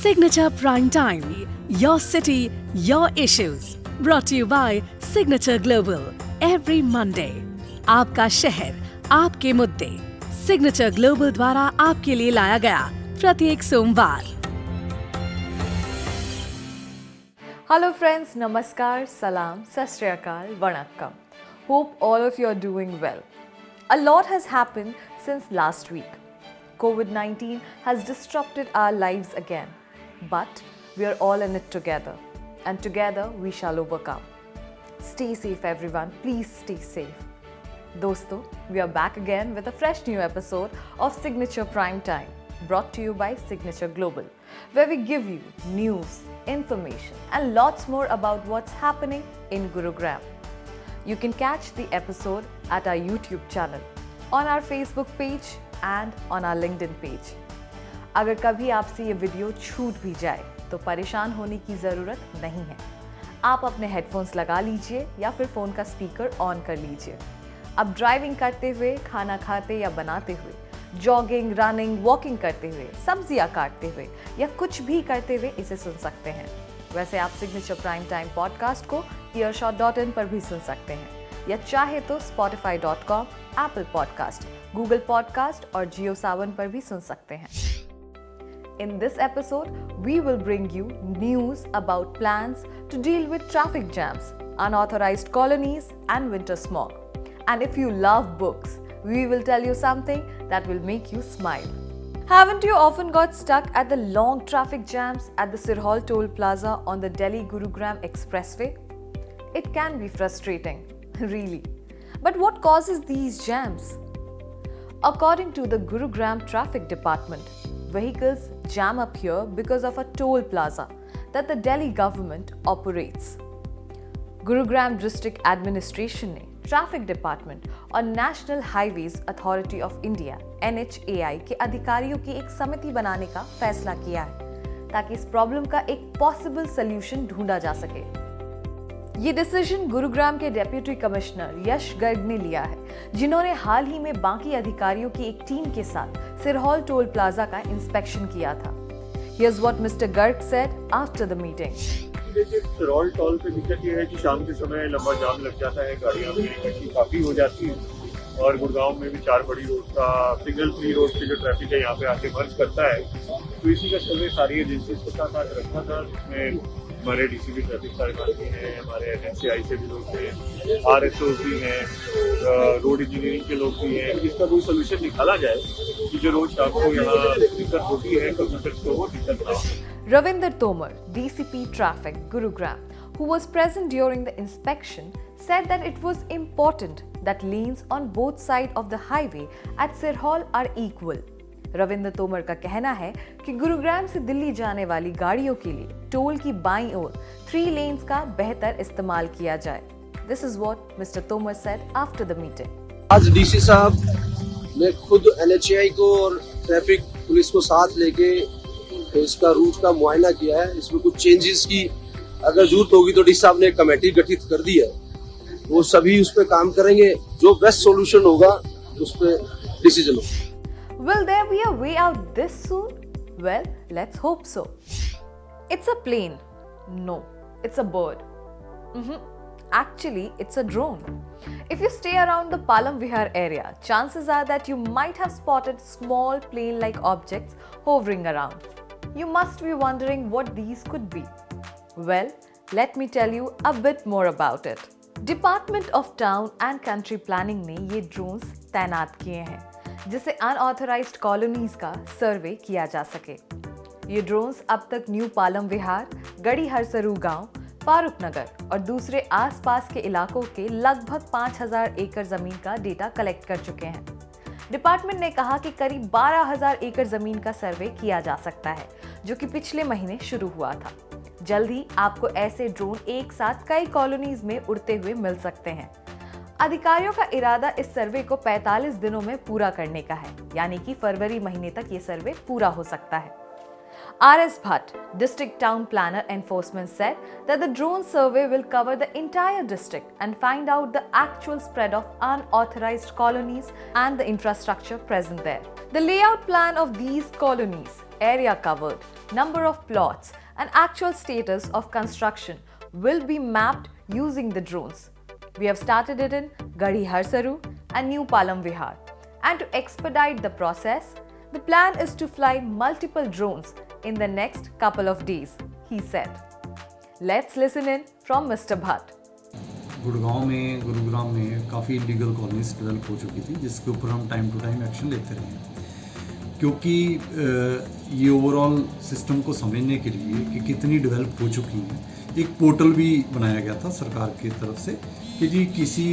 Signature Prime Time. Your city, your issues. Brought to you by Signature Global. Every Monday. आपका शहर, आपके मुद्दे. Signature Global द्वारा आपके लिए लाया गया प्रत्येक सोमवार. Hello friends, namaskar, salam, sat sri akal, vanakkam. Hope all of you are doing well. A lot has happened since last week. COVID-19 has disrupted our lives again. But we are all in it together. And together we shall overcome. Stay safe everyone, please stay safe. Dosto, we are back again with a fresh new episode of Signature Prime Time, brought to you by Signature Global, where we give you news, information and lots more about what's happening in Gurugram. You can catch the episode at our YouTube channel, on our Facebook page and on our LinkedIn page. अगर कभी आपसे ये video छूट भी जाए तो परेशान होने की ज़रूरत नहीं है. आप अपने हेडफोन्स लगा लीजिए या फिर फ़ोन का स्पीकर ऑन कर लीजिए. अब ड्राइविंग करते हुए, खाना खाते या बनाते हुए, जॉगिंग, रनिंग, वॉकिंग करते हुए, सब्जियां काटते हुए या कुछ भी करते हुए इसे सुन सकते हैं. वैसे आप सिग्नेचर प्राइम टाइम पॉडकास्ट को earshot.in पर भी सुन सकते हैं या चाहे तो spotify.com, Apple Podcast, Google Podcast और JioSaavn पर भी सुन सकते हैं. In this episode, we will bring you news about plans to deal with traffic jams, unauthorized colonies and winter smog. And if you love books, we will tell you something that will make you smile. Haven't you often got stuck at the long traffic jams at the Sirhal Toll Plaza on the Delhi-Gurugram Expressway? It can be frustrating, really. But what causes these jams? According to the Gurugram Traffic Department, vehicles jam up here because of a toll plaza that the Delhi government operates. Gurugram District Administration ने traffic department और national highways authority of India NHAI के अधिकारियों की एक समिति बनाने का फैसला किया है ताकि इस प्रॉब्लम का एक पॉसिबल सॉल्यूशन ढूंढा जा सके. ये डिसीजन गुरुग्राम के डेप्यूटी कमिश्नर यश गर्ग ने लिया है, जिन्होंने हाल ही में बाकी अधिकारियों की एक टीम के साथ सिरहौल टोल प्लाजा का इंस्पेक्शन किया था. Here's what Mr. Garg said after the meeting. देखिए, सिरहौल टोल पे दिक्कत ये है कि शाम के समय लंबा जाम लग जाता है, गाड़ियाँ भी इकट्ठी काफ़ी हो जाती हैं और गुड़गांव में भी 4 बड़ी रोड का सिग्नल फ्री रोड से जो ट्रैफिक है यहाँ पे आके मर्ज करता है. तो इसी का सर्वे सारी एजेंसी को साथ रखा था, जिसमें हमारे डीसीपी ट्रैफिक साहिबान भी हैं, हमारे NHAI से भी लोग हैं, RSO भी हैं, रोड इंजीनियरिंग के लोग भी हैं. इसका कोई सोल्यूशन निकाला जाए कि जो रोज शाम को यहाँ दिक्कत होती है कंप्यूटर को वो दिक्कत ना हो. Ravinder Tomar, DCP Traffic, Gurugram, who was present during the inspection, said that it was important that lanes on both sides of the highway at Sirhal are equal. Ravindra Tomar का कहना है कि गुरुग्राम से दिल्ली जाने वाली गाड़ियों के लिए टोल की बाईं ओर 3 लेन्स का बेहतर इस्तेमाल किया जाए. This is what Mr. Tomar said after the meeting. आज डीसी साहब ने खुद NHAI को और ट्रैफिक पुलिस को साथ लेके इसका रूट का मुआयना किया है. इसमें कुछ चेंजेस की अगर जरूरत होगी तो डीसी साहब ने एक कमेटी गठित कर दी है, वो सभी उस पर काम करेंगे. जो बेस्ट सॉल्यूशन होगा उस पर डिसीजन होगा. Will there be a way out this soon? Well, let's hope so. It's a plane. No, it's a bird. Actually, it's a drone. If you stay around the Palam Vihar area, chances are that you might have spotted small plane-like objects hovering around. You must be wondering what these could be. Well, let me tell you a bit more about it. Department of Town and Country Planning ने ये drones तैनात किए हैं जिससे unauthorised colonies का सर्वे किया जा सके. ये ड्रोन्स अब तक न्यू पालम विहार, गढ़ी हरसरू गांव, फारूक नगर और दूसरे आसपास के इलाकों के लगभग 5000 एकड़ जमीन का डेटा कलेक्ट कर चुके हैं. डिपार्टमेंट ने कहा कि करीब 12000 एकड़ जमीन का सर्वे किया जा सकता है, जो कि पिछले महीने शुरू हुआ था. जल्द ही आपको ऐसे ड्रोन एक साथ कई कॉलोनीज में उड़ते हुए मिल सकते हैं. अधिकारियों का इरादा इस सर्वे को 45 दिनों में पूरा करने का है, यानी कि फरवरी महीने तक ये सर्वे पूरा हो सकता है. R.S. Bhatt, District Town Planner Enforcement, said that the drone survey will cover the entire district and find out the actual spread of unauthorized colonies and the infrastructure present there. The layout plan of these colonies, area covered, number of plots, and actual status of construction will be mapped using the drones. We have started it in Garhi Harsaru and New Palam Vihar. And to expedite the process, the plan is to fly multiple drones in the next couple of days, he said. Let's listen in from Mr. Bhatt. Gurgaon में, गुरुग्राम में काफ़ी illegal colonies develop हो चुकी थी, जिसके ऊपर हम time to time action लेते रहे हैं, क्योंकि ये ओवरऑल सिस्टम को समझने के लिए कि कितनी डेवलप हो चुकी हैं, एक पोर्टल भी बनाया गया था सरकार की तरफ से कि जी किसी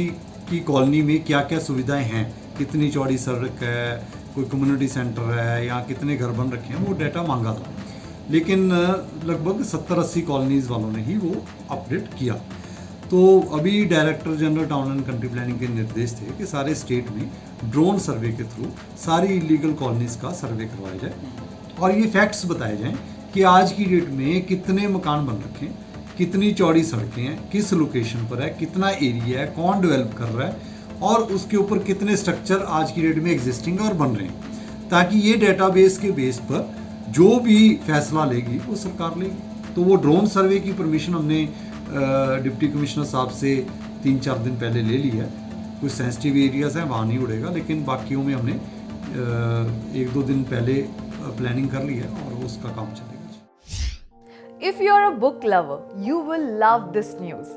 की कॉलोनी में क्या क्या सुविधाएं हैं, कितनी चौड़ी सड़क है, कोई कम्युनिटी सेंटर है या कितने घर बन रखे हैं, वो डाटा मांगा था। लेकिन लगभग 70-80 कॉलोनीज़ वालों ने ही वो अपडेट किया। तो अभी director general town and country planning के निर्देश थे कि सारे स्टेट में ड्रोन सर्वे के थ्रू सारी इलीगल कॉलोनीज़ का सर्वे करवाया जाए और ये फैक्ट्स बताए जाएं कि आज की डेट में कितने मकान बन रखे हैं, कितनी चौड़ी सड़कें हैं, किस लोकेशन पर है, कितना एरिया है, कौन डेवलप कर रहा है और उसके ऊपर कितने स्ट्रक्चर आज की डेट में एग्जिस्टिंग और बन रहे हैं, ताकि ये डेटाबेस के बेस पर जो भी फैसला लेगी वो सरकार लेगी। तो वो ड्रोन सर्वे की परमिशन हमने डिप्टी कमिश्नर साहब से 3-4 दिन पहले ले ली है। कुछ सेंसिटिव एरियाज़ हैं वहाँ नहीं उड़ेगा, लेकिन बाकियों में हमने 1-2 दिन पहले प्लानिंग कर ली है और उसका काम चलेगा। If you're a book lover, you will love this news.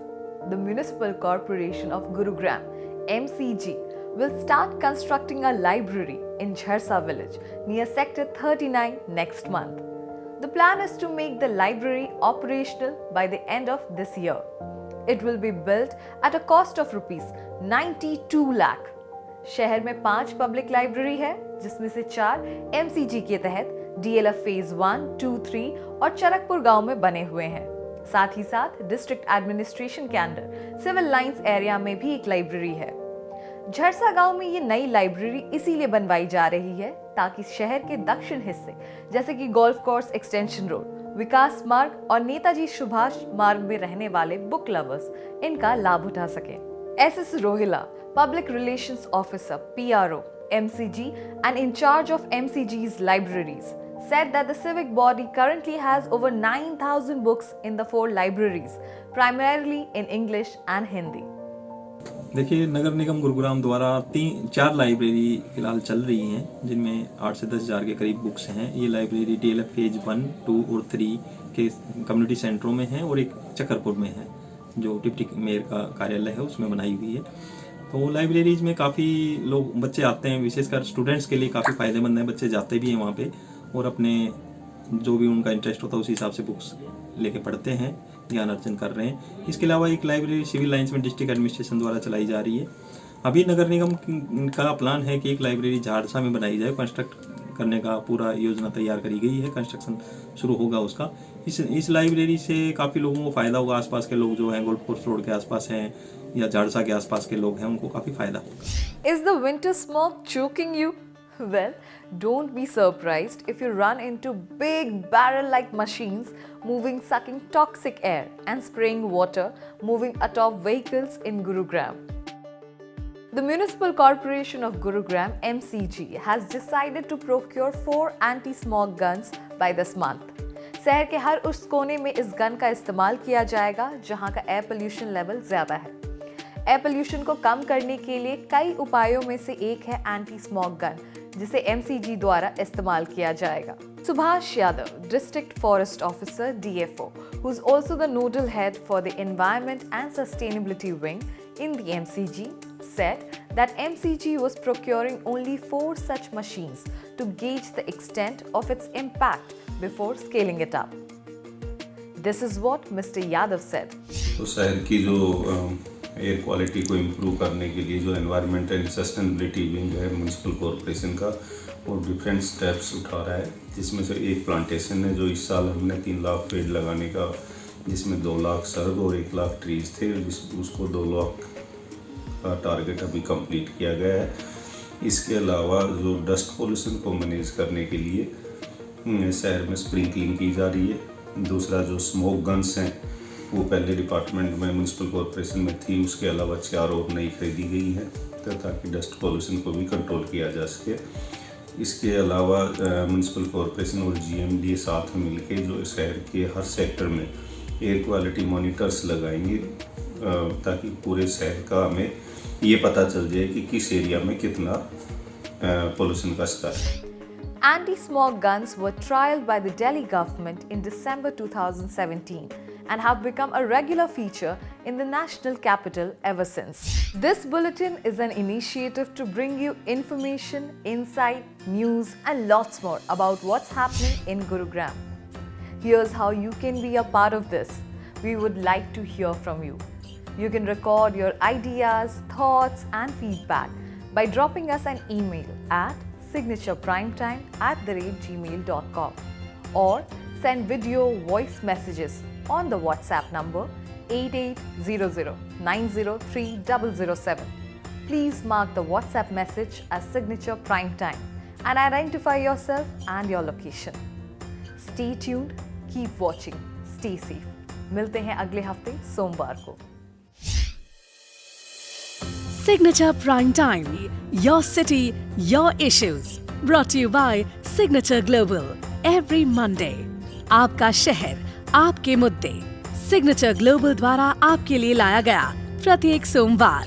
The Municipal Corporation of Gurugram, MCG, will start constructing a library in Jharsa village near Sector 39 next month. The plan is to make the library operational by the end of this year. It will be built at a cost of rupees 92 lakh. शहर में 5 public library है, जिसमें से 4 MCG के तहत DLF phase 1, 2, 3 और चरकपुर गांव में बने हुए हैं। साथ ही साथ डिस्ट्रिक्ट एडमिनिस्ट्रेशन के अंडर सिविल लाइंस एरिया में भी एक लाइब्रेरी है। झरसा गांव में ये नई लाइब्रेरी इसीलिए बनवाई जा रही है ताकि शहर के दक्षिण हिस्से जैसे कि गोल्फ कोर्स एक्सटेंशन रोड, विकास मार्ग और नेताजी सुभाष मार्ग में रहने वाले बुक लवर्स इनका लाभ उठा सकें। SS Rohila, Public Relations Officer, PRO, MCG and in charge of MCG's libraries, said that the civic body currently has over 9,000 books in the 4 libraries, primarily in English and Hindi. देखिए, नगर निगम गुरुग्राम द्वारा 4 library फिलहाल चल रही हैं, जिनमें 8 से 10 हज़ार के करीब बुक्स हैं। ये लाइब्रेरी DLF फेज 1, 2 और 3 के कम्युनिटी सेंटरों में है और एक चकरपुर में है, जो डिप्टी मेयर का कार्यालय है उसमें बनाई हुई है। तो लाइब्रेरीज में काफ़ी लोग बच्चे आते हैं, विशेषकर स्टूडेंट्स के लिए काफ़ी फ़ायदेमंद है। बच्चे जाते भी हैं वहाँ पे और अपने जो भी उनका इंटरेस्ट होता है उस हिसाब से बुक्स लेके पढ़ते हैं, ज्ञान अर्जन कर रहे हैं। इसके अलावा एक लाइब्रेरी सिविल लाइंस में डिस्ट्रिक्ट एडमिनिस्ट्रेशन द्वारा चलाई जा रही है। अभी नगर निगम का प्लान है कि एक लाइब्रेरी झारसा में बनाई जाए। कंस्ट्रक्ट करने का पूरा योजना तैयार करी गई है, कंस्ट्रक्शन शुरू होगा उसका। इस लाइब्रेरी से काफ़ी लोगों को फ़ायदा होगा। आसपास के लोग जो हैं, गोल्फ कोर्स रोड के आसपास हैं या झारसा के आसपास के लोग हैं, उनको काफ़ी फ़ायदा होगा। Is the winter smog choking you? Well, don't be surprised if you run into big barrel-like machines sucking toxic air and spraying water moving atop vehicles in Gurugram. The Municipal Corporation of Gurugram, MCG, has decided to procure 4 anti-smog guns by this month. शहर के हर उस कोने में इस gun का इस्तेमाल किया जाएगा जहां का एयर पोल्यूशन लेवल ज्यादा है। एयर पोल्यूशन को कम करने के लिए कई उपायों में से एक है एंटी स्मॉग गन, जिसे MCG द्वारा इस्तेमाल किया जाएगा। Subhash Yadav, district forest officer DFO, who is also the nodal head for the environment and sustainability wing in the MCG, said that MCG was procuring only 4 such machines to gauge the extent of its impact before scaling it up. This is what Mr. Yadav said. तो शहर की जो air quality को improve करने के लिए जो environment and sustainability wing है म्यूनिसिपल कॉरपोरेशन का, वो डिफरेंट स्टेप्स उठा रहा है। जिसमें से एक प्लांटेशन है जो इस साल हमने 3 लाख पेड़ लगाने का, जिसमें 2 लाख सर्ग और 1 लाख ट्रीज थे, उसको 2 लाख का टारगेट अभी कंप्लीट किया गया है। इसके अलावा जो डस्ट पोल्यूशन को मैनेज करने के लिए शहर में स्प्रिंकलिंग की जा रही है। दूसरा जो स्मोक गन्स हैं वो पहले डिपार्टमेंट में म्यूनसिपल कॉरपोरेशन में थी, उसके अलावा 4 और नई खरीदी गई हैं ताकि डस्ट पॉल्यूशन को भी कंट्रोल किया जा सके। इसके अलावा म्यूनसिपल कॉरपोरेशन और GMDA साथ मिलके जो शहर के हर सेक्टर में एयर क्वालिटी मॉनिटर्स लगाएंगे ताकि पूरे शहर का हमें ये पता चल जाए कि किस एरिया में कितना पोल्यूशन का स्तर है। Anti-smog guns were trialed by the Delhi government in December 2017 and have become a regular feature in the national capital ever since. This bulletin is an initiative to bring you information, insight, news and lots more about what's happening in Gurugram. Here's how you can be a part of this. We would like to hear from you. You can record your ideas, thoughts and feedback by dropping us an email at signatureprimetime@gmail.com or send video voice messages on the WhatsApp number 8800903007. Please mark the WhatsApp message as Signature Prime Time and identify yourself and your location. Stay tuned, keep watching, stay safe. मिलते हैं अगले हफ्ते सोमवार को। Signature Prime Time, your city, your issues. Brought to you by Signature Global. Every Monday. आपका शहर, आपके मुद्दे। Signature Global द्वारा आपके लिए लाया गया प्रत्येक सोमवार।